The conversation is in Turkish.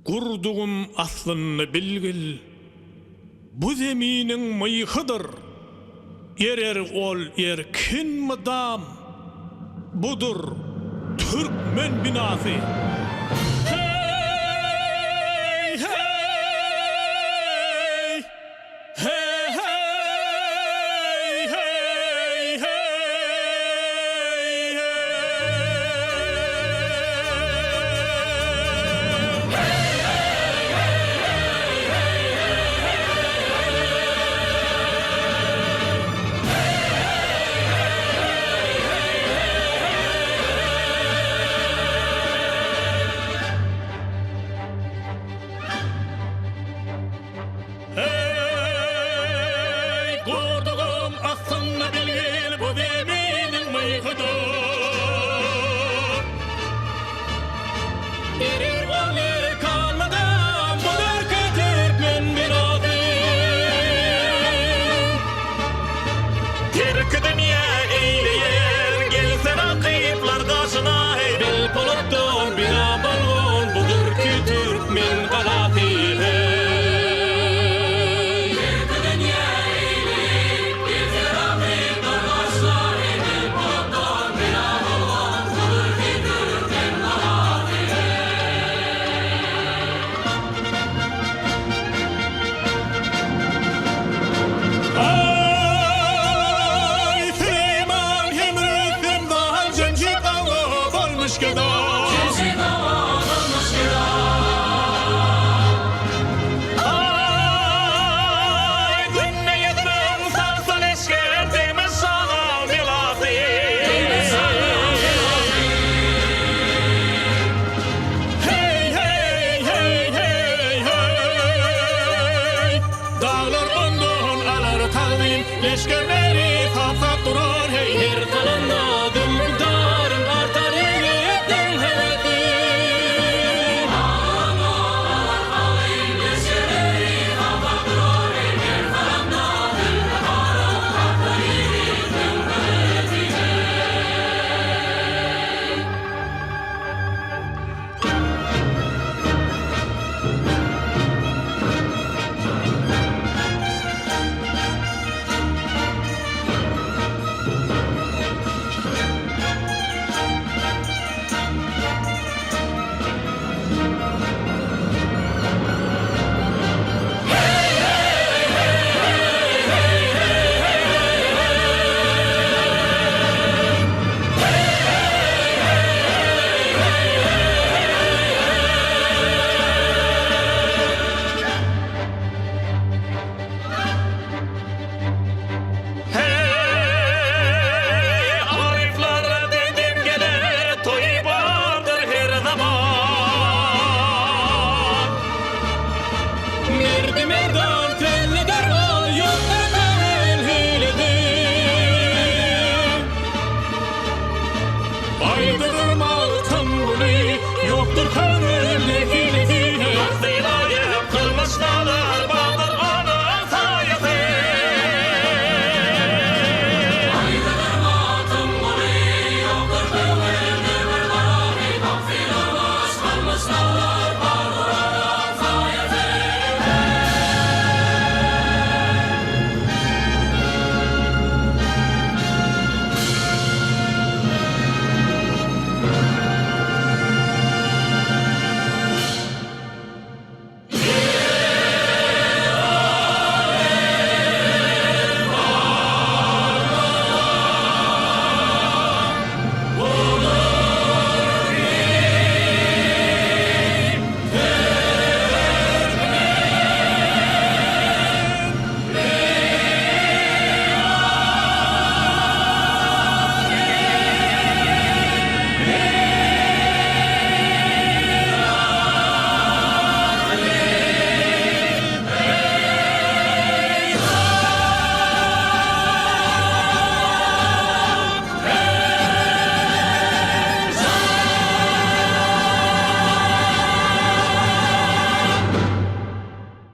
Gurduğum aslını bilgil. Bu zeminin mıyıkıdır. Erer ol erkin mıdam. Budur Türkmen binası. Hey, hey, hey, hey, hey, hey, hey, kurduğum aslını bilgil bu zeminin mıyıkıdır. Erir oğulları kalmadan budur ki Türkmen binası. Türk dünya eyleyer gelse rakiplar karşına. Bil poluttan bina balon budur ki Türkmen kalası. Ay Süleyman Hemrüsüm daha Cemşit Ağa olmuş kadar. Ay günne yedirin sarsan eşker değmez sana milası. Hey hey hey hey hey. Dağlar ondan alar kalbim leşker